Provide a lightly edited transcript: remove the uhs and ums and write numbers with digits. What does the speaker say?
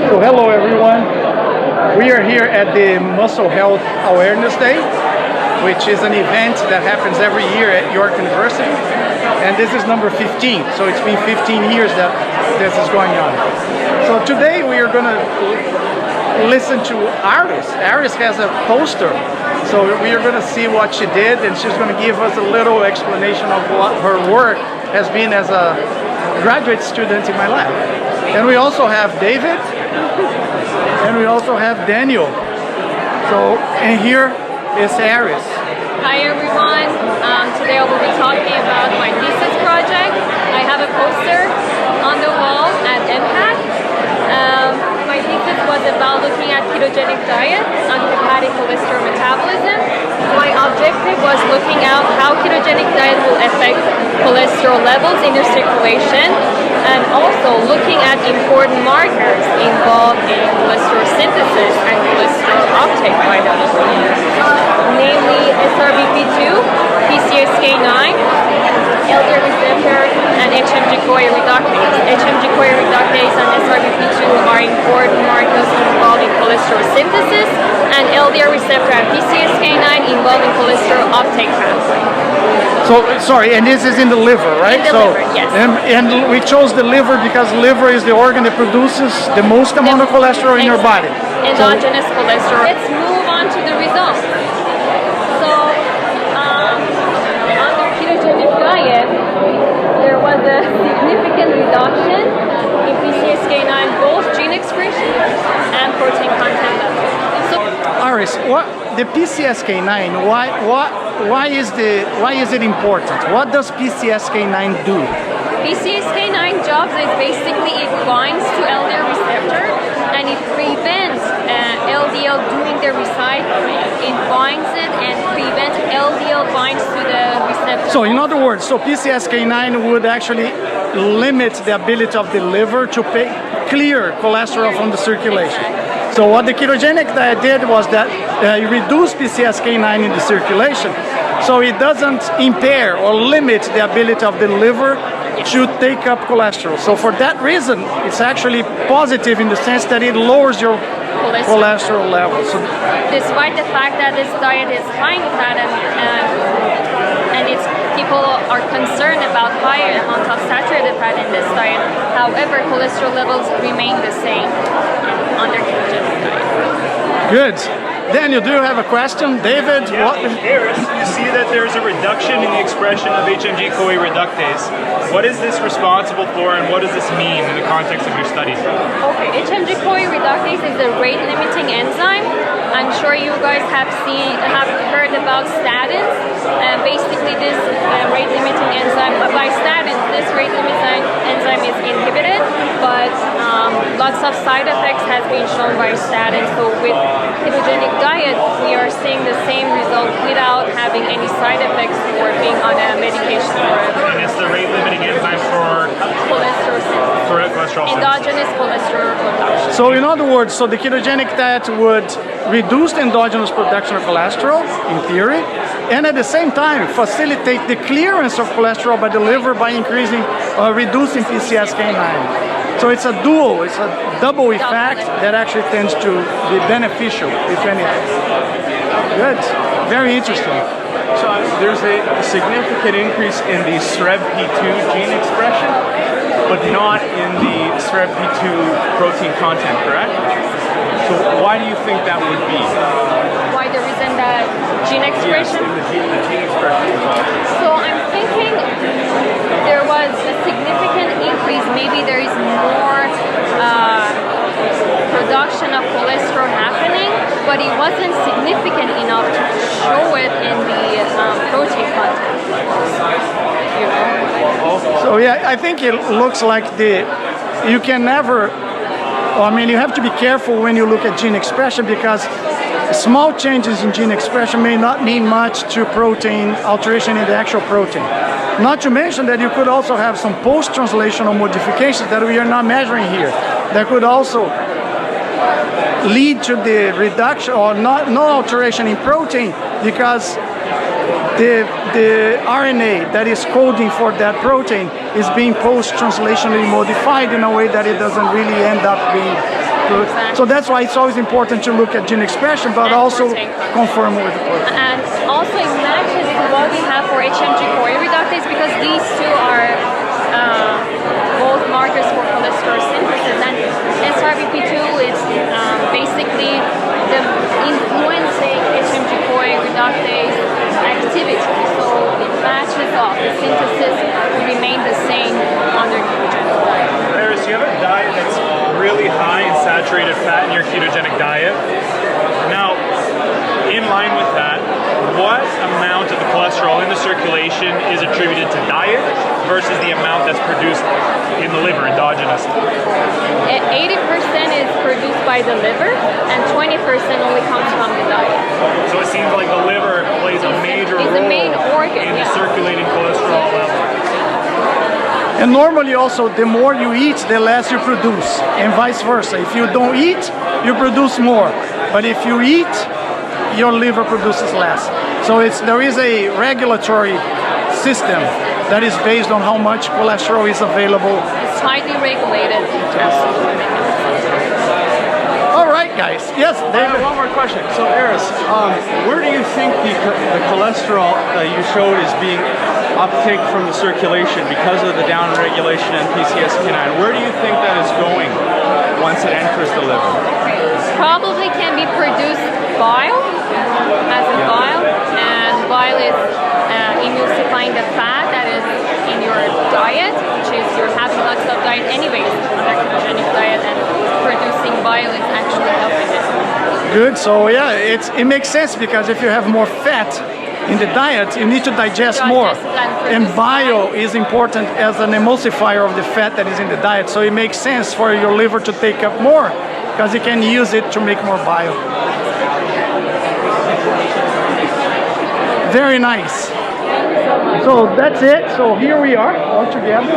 So hello everyone. We are here at the Muscle Health Awareness Day, which is an event that happens every year at York University. And this is number 15, so it's been 15 years that this is going on. So today we are going to listen to Aris. Aris has a poster, so we are going to see what she did, and she's going to give us a little explanation of what her work has been as a graduate student in my lab. And we also have David, and we also have Daniel. So, and here is Aris. Hi everyone. Today I will be talking about my thesis project. I have a poster on the wall at MHAD. My thesis was about looking at ketogenic diet on hepatic cholesterol metabolism. My objective was looking at how ketogenic diet will affect cholesterol levels in the circulation, and also looking at important markers involved in cholesterol synthesis and cholesterol uptake by the liver, namely SRBP2, PCSK9, LDL receptor, and HMG-CoA reductase. HMG-CoA reductase and SRBP2 are important markers involved in cholesterol synthesis, and LDL receptor and PCSK9 involved in cholesterol uptake pathway. So, sorry, and this is in the liver, right? In the liver, yes. And we chose the liver because liver is the organ that produces the most amount of cholesterol in your body. Endogenous cholesterol. Let's move on to the results. So, under ketogenic diet, there was a significant reduction in PCSK9, both gene expression and protein content level. So, Aris, what the PCSK9? Why is it important? What does PCSK9 do? PCSK9 jobs is basically it binds to LDL receptor and it prevents LDL doing the recycling. It binds it and prevents LDL binds to the receptor. So in other words, so PCSK9 would actually limit the ability of the liver to clear cholesterol from the circulation. Exactly. So what the ketogenic diet did was that it reduced PCSK9 in the circulation, so it doesn't impair or limit the ability of the liver to take up cholesterol. So for that reason, it's actually positive in the sense that it lowers your cholesterol level. So despite the fact that this diet is high in fat and it's people are concerned about higher amount of saturated fat in this diet, however, cholesterol levels remain the same under ketogenic diet. Good. Daniel, do you have a question? David? Yeah, in Aris, you see that there's a reduction in the expression of HMG-CoA reductase. What is this responsible for, and what does this mean in the context of your study? Okay, HMG-CoA reductase is a rate-limiting enzyme. I'm sure you guys have heard about statins. Basically, this rate-limiting enzyme, by statins, this rate-limiting enzyme is inhibited, but lots of side effects has been shown by statins. So with ketogenic diet, we are seeing the same result without having any side effects or being on a medication forever. And it's the rate-limiting enzyme for Cholesterol synthesis. cholesterol synthesis. Endogenous cholesterol production. So in other words, so the ketogenic diet would reduce the endogenous production of cholesterol, in theory, and at the same time facilitate the clearance of cholesterol by the liver by increasing or reducing PCSK9. So it's a double effect that actually tends to be beneficial, if anything. Good, very interesting. So there's a significant increase in the SREB-P2 gene expression, but not in the SREB-P2 protein content, correct? So why do you think that would be? Why the reason that gene expression? Yes, the gene expression is off. So I'm thinking there was a significant increase. Maybe there is more production of cholesterol happening, but it wasn't significant enough to show it in the protein content. You know? So yeah, I think it looks like you can never, I mean, you have to be careful when you look at gene expression because small changes in gene expression may not mean much to protein alteration in the actual protein. Not to mention that you could also have some post-translational modifications that we are not measuring here that could also lead to the reduction or no alteration in protein because the RNA that is coding for that protein is being post-translationally modified in a way that it doesn't really end up being food. So that's why it's always important to look at gene expression, but And also protein content. confirm with the protein. And also it matches what we have for HMG-CoA reductase, because these two are both markers for cholesterol synthesis, and SRBP2 is basically the influencing HMG-CoA reductase activity. So it matches off. The synthesis will remain the same under ketogenic diet. Aris, you have a diet that's really high in saturated fat in your ketogenic diet. Now, in line with that, what amount of the cholesterol in the circulation is attributed to diet versus the amount that's produced in the liver endogenously? 80% is produced by the liver, and 20% only comes from the diet. So it seems like the liver plays a major It's role the main organ, in the yeah. circulating cholesterol level. And normally also, the more you eat, the less you produce, and vice versa. If you don't eat, you produce more. But if you eat, your liver produces less. So there is a regulatory system that is based on how much cholesterol is available. It's highly regulated. Absolutely. All right, guys. Yes, I have David. one more question. So, Aris, where do you think the cholesterol that you showed is being uptake from the circulation because of the downregulation in PCSK9? Where do you think that is going once it enters the liver? Probably can be produced bile, as a bile, and bile is emulsifying the fat that is in your diet, which is your happy blood cell diet anyways, under ketogenic diet, and producing bile is actually helping it. Good. So yeah, it makes sense, because if you have more fat in the diet, you need to digest more. And bile is important as an emulsifier of the fat that is in the diet. So it makes sense for your liver to take up more, because you can use it to make more bile. Very nice. So that's it. So here we are all together.